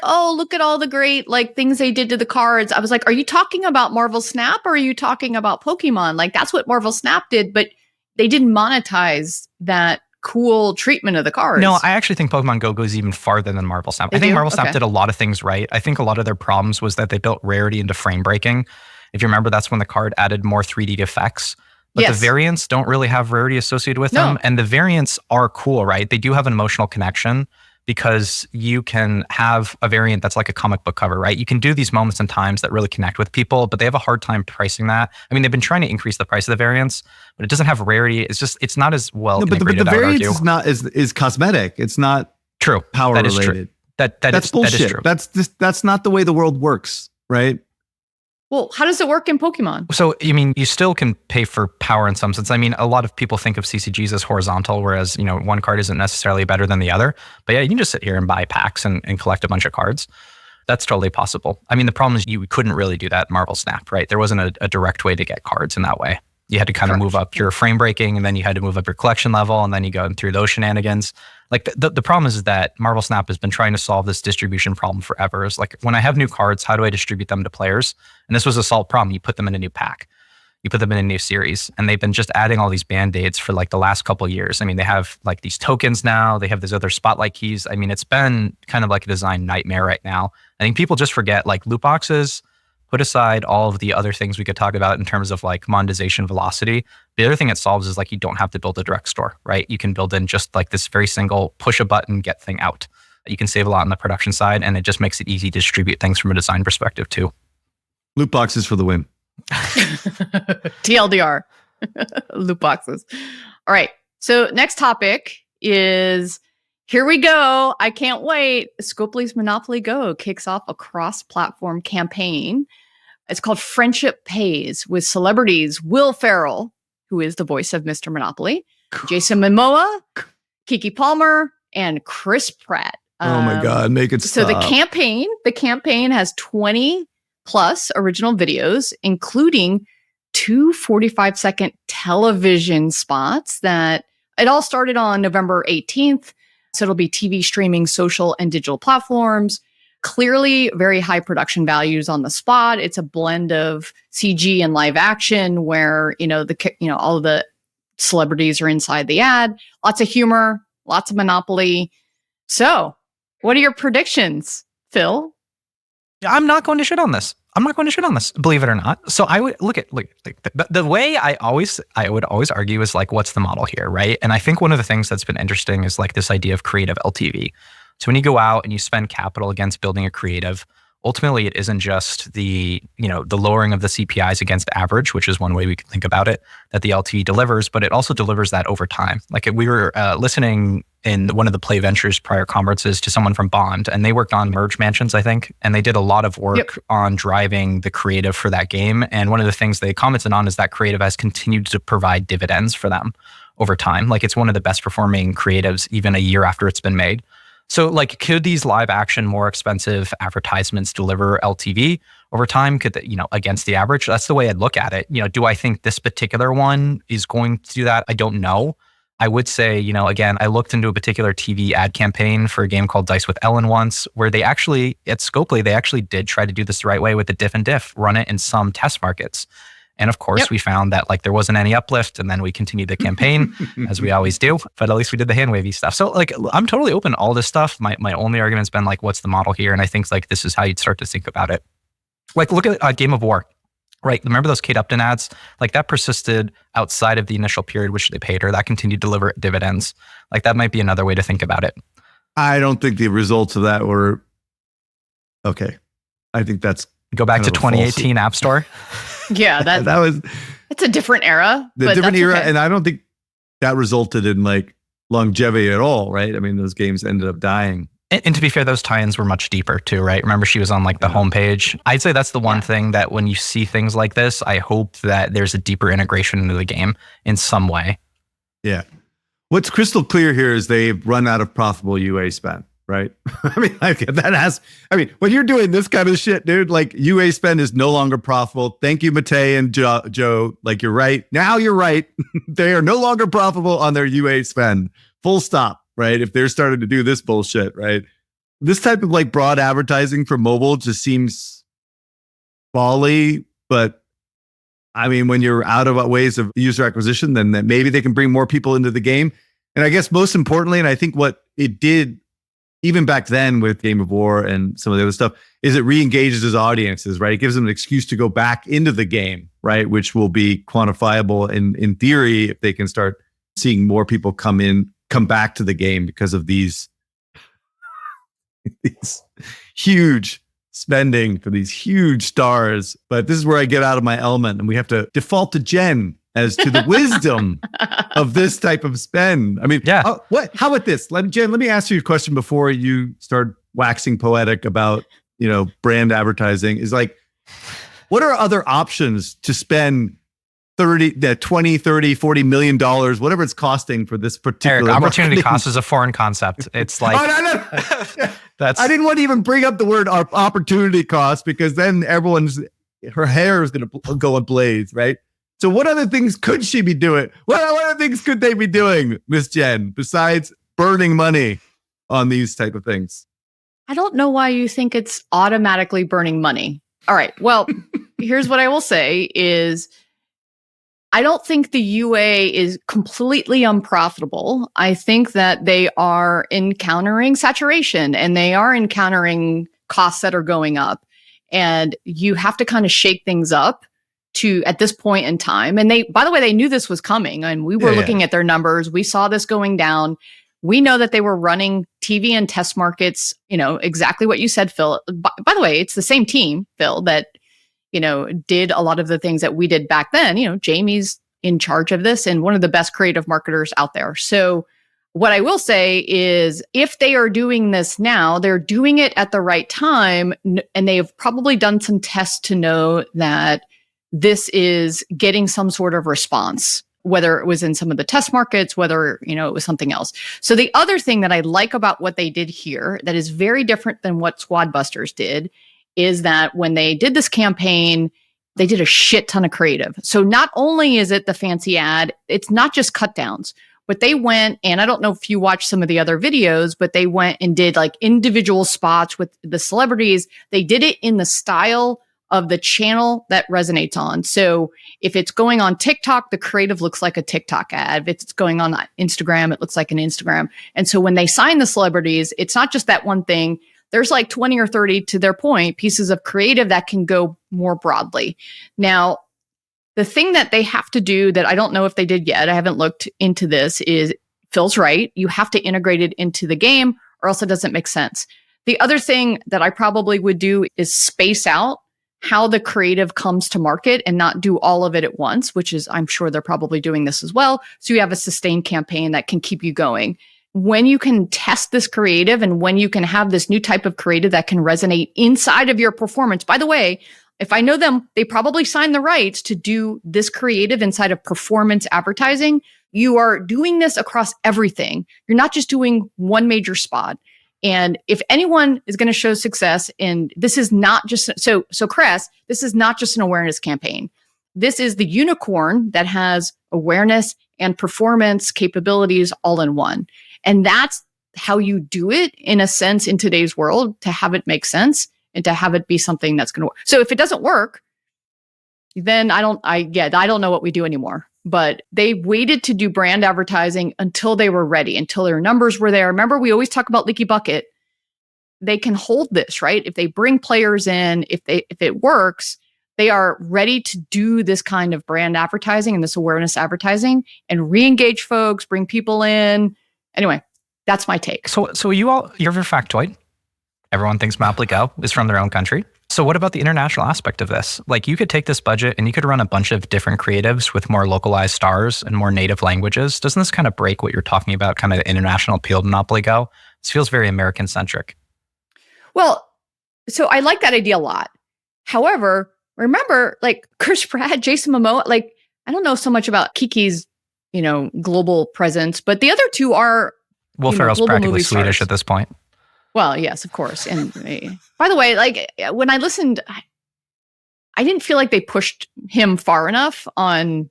oh, look at all the great like things they did to the cards. I was like, are you talking about Marvel Snap or are you talking about Pokemon? Like that's what Marvel Snap did, but they didn't monetize that cool treatment of the cards. No, I actually think Pokemon Go goes even farther than Marvel Snap. I think Marvel Snap did a lot of things right. I think a lot of their problems was that they built rarity into frame breaking. If you remember, that's when the card added more 3D effects. But the variants don't really have rarity associated with them. And the variants are cool, right? They do have an emotional connection. because you can have a variant that's like a comic book cover, right? You can do these moments and times that really connect with people, but they have a hard time pricing that. I mean, they've been trying to increase the price of the variants, but it doesn't have rarity. It's not as well integrated. But the variance is cosmetic. It's not true. Power that is related. True. That's bullshit. That is true. That's not the way the world works, right? Well, how does it work in Pokemon? So, I mean, you still can pay for power in some sense. I mean, a lot of people think of CCGs as horizontal, whereas, one card isn't necessarily better than the other. But yeah, you can just sit here and buy packs and collect a bunch of cards. That's totally possible. I mean, the problem is you couldn't really do that in Marvel Snap, right? There wasn't a direct way to get cards in that way. You had to kind of move up your frame breaking, and then you had to move up your collection level, and then you go through those shenanigans. Like the problem is that Marvel Snap has been trying to solve this distribution problem forever. Is like, when I have new cards, how do I distribute them to players? And this was a solved problem. You put them in a new pack. You put them in a new series, and they've been just adding all these band-aids for like the last couple of years. I mean, they have like these tokens now. They have these other spotlight keys. I mean, it's been kind of like a design nightmare right now. I think people just forget like loot boxes. Put aside all of the other things we could talk about in terms of like monetization velocity. The other thing it solves is like you don't have to build a direct store, right? You can build in just like this very single push a button, get thing out. You can save a lot on the production side, and it just makes it easy to distribute things from a design perspective too. Loot boxes for the win. TLDR. Loot boxes. All right. So next topic is, here we go. I can't wait. Scopely's Monopoly Go kicks off a cross-platform campaign. It's called Friendship Pays, with celebrities Will Ferrell, who is the voice of Mr. Monopoly, Jason Momoa, Kiki Palmer, and Chris Pratt. Oh my God, make it stop. So the campaign has 20 plus original videos, including 2 45-second television spots that it all started on November 18th. So it'll be TV streaming, social, and digital platforms. Clearly, very high production values on the spot. It's a blend of CG and live action, where all of the celebrities are inside the ad. Lots of humor, lots of Monopoly. So, what are your predictions, Phil? I'm not going to shit on this. Believe it or not. So I would look the way I would always argue is like, what's the model here, right? And I think one of the things that's been interesting is like this idea of creative LTV. So when you go out and you spend capital against building a creative, ultimately it isn't just the lowering of the CPIs against average, which is one way we can think about it, that the LTV delivers, but it also delivers that over time. Like we were listening in one of the PlayVentures prior conferences to someone from Bond, and they worked on Merge Mansions, I think, and they did a lot of work on driving the creative for that game. And one of the things they commented on is that creative has continued to provide dividends for them over time. Like it's one of the best performing creatives even a year after it's been made. So like, could these live action, more expensive advertisements deliver LTV over time? Could against the average? That's the way I'd look at it. Do I think this particular one is going to do that? I don't know. I would say, again, I looked into a particular TV ad campaign for a game called Dice with Ellen once, where they actually, at Scopely, they actually did try to do this the right way with the diff and diff, run it in some test markets. And of course, we found that like there wasn't any uplift, and then we continued the campaign as we always do. But at least we did the hand wavy stuff. So like, I'm totally open to all this stuff. My only argument's been like, what's the model here? And I think like this is how you'd start to think about it. Like look at Game of War, right? Remember those Kate Upton ads? Like that persisted outside of the initial period which they paid her. That continued to deliver dividends. Like that might be another way to think about it. I don't think the results of that were okay. I think that's go back to 2018 App Store. Yeah, it's a different era. The different era, okay. And I don't think that resulted in like longevity at all, right? I mean, those games ended up dying. And to be fair, those tie-ins were much deeper too, right? Remember, she was on like the homepage. I'd say that's the one thing that when you see things like this, I hope that there's a deeper integration into the game in some way. Yeah. What's crystal clear here is they've run out of profitable UA spend, right? I mean, like when you're doing this kind of shit, dude, like UA spend is no longer profitable. Thank you, Matei and Joe. Like you're right. Now you're right. They are no longer profitable on their UA spend. Full stop. Right? If they're starting to do this bullshit, right? This type of like broad advertising for mobile just seems folly. But I mean, when you're out of ways of user acquisition, then maybe they can bring more people into the game. And I guess most importantly, and I think what it did even back then with Game of War and some of the other stuff, is it re-engages his audiences, right? It gives them an excuse to go back into the game, right? Which will be quantifiable in theory if they can start seeing more people come back to the game because of these these huge spending for these huge stars. But this is where I get out of my element, and we have to default to Jen as to the wisdom of this type of spend. I mean, yeah. How about this? Jen, let me ask you a question before you start waxing poetic about, brand advertising. Is like, what are other options to spend 20, 30, $40 million, whatever it's costing for this particular Eric, opportunity marketing? Cost is a foreign concept. It's like, no. I didn't want to even bring up the word opportunity cost, because then her hair is going to go ablaze, right? So what other things could she be doing? What other things could they be doing, Miss Jen, besides burning money on these type of things? I don't know why you think it's automatically burning money. All right. Well, here's what I will say is I don't think the UA is completely unprofitable. I think that they are encountering saturation and they are encountering costs that are going up. And you have to kind of shake things up at this point in time. And by the way, they knew this was coming, and we were looking at their numbers. We saw this going down. We know that they were running TV and test markets, exactly what you said, Phil. By the way, it's the same team, Phil, that, did a lot of the things that we did back then. Jamie's in charge of this and one of the best creative marketers out there. So what I will say is if they are doing this now, they're doing it at the right time. And they have probably done some tests to know that this is getting some sort of response, whether it was in some of the test markets, whether, it was something else. So the other thing that I like about what they did here that is very different than what Squad Busters did is that when they did this campaign, they did a shit ton of creative. So not only is it the fancy ad, it's not just cut downs, but they went, and I don't know if you watched some of the other videos, but they went and did like individual spots with the celebrities. They did it in the style of the channel that resonates on. So if it's going on TikTok, the creative looks like a TikTok ad. If it's going on Instagram, it looks like an Instagram. And so when they sign the celebrities, it's not just that one thing. There's like 20 or 30, to their point, pieces of creative that can go more broadly. Now, the thing that they have to do that I don't know if they did yet, I haven't looked into this, is Phil's right. You have to integrate it into the game or else it doesn't make sense. The other thing that I probably would do is space out how the creative comes to market and not do all of it at once, which is, I'm sure they're probably doing this as well. So you have a sustained campaign that can keep you going. When you can test this creative and when you can have this new type of creative that can resonate inside of your performance. By the way, if I know them, they probably signed the rights to do this creative inside of performance advertising. You are doing this across everything. You're not just doing one major spot. And if anyone is going to show success, and this is not just, so Kress, this is not just an awareness campaign. This is the unicorn that has awareness and performance capabilities all in one. And that's how you do it in a sense in today's world, to have it make sense and to have it be something that's going to work. So if it doesn't work, then I don't know what we do anymore. But they waited to do brand advertising until they were ready, until their numbers were there. Remember, we always talk about Leaky Bucket. They can hold this, right? If they bring players in, if it works, they are ready to do this kind of brand advertising and this awareness advertising and re-engage folks, bring people in. Anyway, that's my take. So you're a factoid. Everyone thinks Monopoly Go is from their own country. So what about the international aspect of this? Like, you could take this budget and you could run a bunch of different creatives with more localized stars and more native languages. Doesn't this kind of break what you're talking about, kind of the international appeal of Monopoly Go? This feels very American-centric. Well, so I like that idea a lot. However, remember, like Chris Pratt, Jason Momoa, like, I don't know so much about Kiki's, global presence, but the other two are Will Ferrell's practically Swedish at this point. Well, yes, of course. And by the way, like when I listened, I didn't feel like they pushed him far enough on,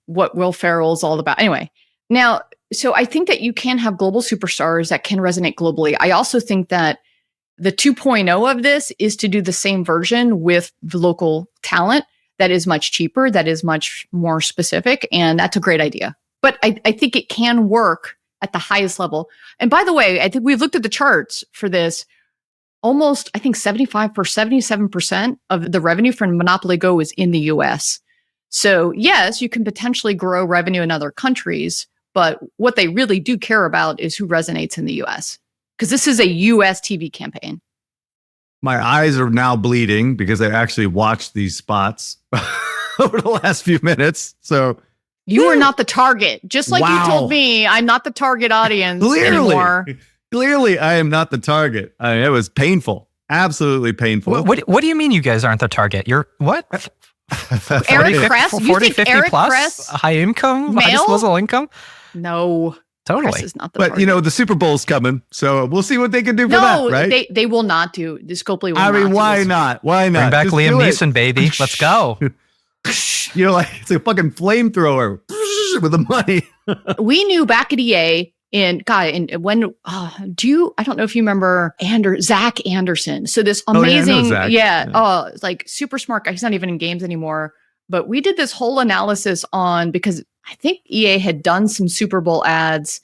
what Will Ferrell's all about. Anyway, now, so I think that you can have global superstars that can resonate globally. I also think that the 2.0 of this is to do the same version with the local talent that is much cheaper, that is much more specific. And that's a great idea. But I think it can work at the highest level. And by the way, I think we've looked at the charts for this. Almost, I think 77% of the revenue from Monopoly Go is in the US. So yes, you can potentially grow revenue in other countries, but what they really do care about is who resonates in the US. because this is a US TV campaign. My eyes are now bleeding because I actually watched these spots over the last few minutes. So you are not the target. Just like Wow. you told me, I'm not the target audience anymore. Clearly, I am not the target. It was painful. Absolutely painful. What do you mean you guys aren't the target? You're what? Eric Kress? You 40, think 50 Eric plus? Kress? High income? High Male? disposable income? No. Totally. Kress is not the But target. the Super Bowl's coming, so we'll see what they can do for that, right? they will not do this. Scopely will I mean, not do why this. not? Why not? Bring back Just Liam do it. Neeson, baby. Let's go. Like it's a fucking flamethrower with the money. We knew back at EA I don't know if you remember Zach Anderson. So this Oh, yeah, I know amazing, Zach. it's like super smart guy. He's not even in games anymore. But we did this whole analysis because I think EA had done some Super Bowl ads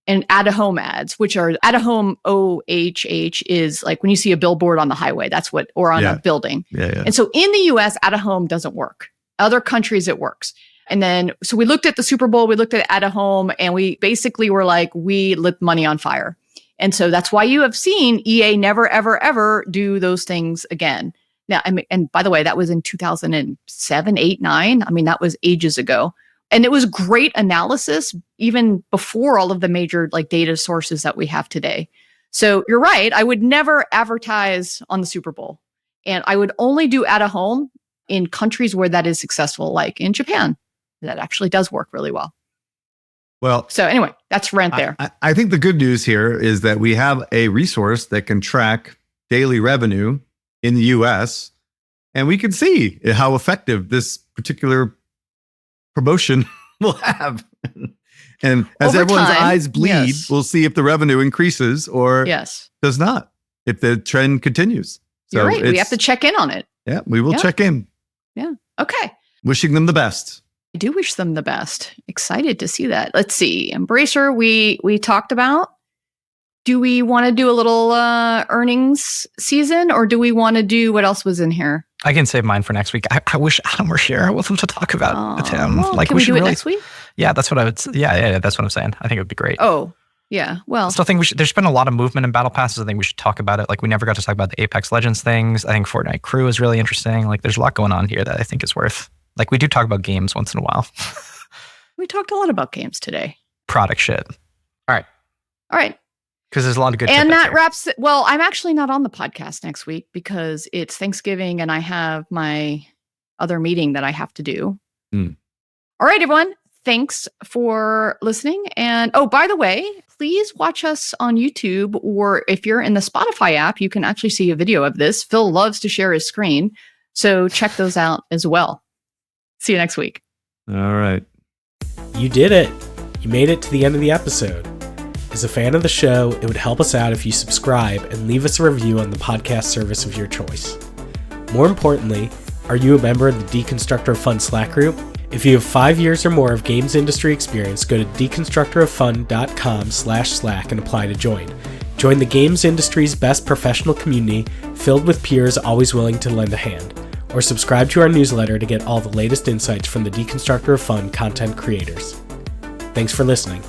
and at-home ads, which are at-home OHH is like when you see a billboard on the highway, or on a building. Yeah. And so in the US, at-home doesn't work. Other countries, it works. And then, so we looked at the Super Bowl, we looked at home, and we basically were like, we lit money on fire. And so that's why you have seen EA never, ever, ever do those things again. Now, I mean, and by the way, that was in 2007, 8, 9. I mean, that was ages ago. And it was great analysis, even before all of the major like data sources that we have today. So you're right. I would never advertise on the Super Bowl. And I would only do at home in countries where that is successful, like in Japan. That actually does work really well. Well, So anyway, that's rent there. I think the good news here is that we have a resource that can track daily revenue in the US, and we can see how effective this particular promotion will have. And as Over everyone's time, eyes bleed, yes. we'll see if the revenue increases or Yes, does not, if the trend continues. So you're right. We it's- have to check in on it. Yeah, we will Yeah. check in. Okay. Wishing them the best. I do wish them the best. Excited to see that. Let's see. Embracer, we talked about. Do we want to do a little earnings season, or do we want to do what else was in here? I can save mine for next week. I wish Adam were here with him to talk about Tim. Well, Like can we should do it really, next week? Yeah, that's what I would. Yeah, that's what I'm saying. I think it would be great. Oh, yeah. Well, I still think there's been a lot of movement in battle passes. I think we should talk about it. Like we never got to talk about the Apex Legends things. I think Fortnite Crew is really interesting. Like there's a lot going on here that I think is worth. Like we do talk about games once in a while. we talked a lot about games today. Product shit. All right. Because there's a lot of good. And tidbits that here. wraps it. Well, I'm actually not on the podcast next week because it's Thanksgiving and I have my other meeting that I have to do. Mm. All right, everyone. Thanks for listening. And oh, by the way, please watch us on YouTube, or if you're in the Spotify app, you can actually see a video of this. Phil loves to share his screen. So check those out as well. See you next week. All right. You did it. You made it to the end of the episode. As a fan of the show, it would help us out if you subscribe and leave us a review on the podcast service of your choice. More importantly, are you a member of the Deconstructor of Fun Slack group? If you have 5 years or more of games industry experience, go to deconstructoroffun.com/Slack and apply to join. Join the games industry's best professional community filled with peers always willing to lend a hand. Or subscribe to our newsletter to get all the latest insights from the Deconstructor of Fun content creators. Thanks for listening.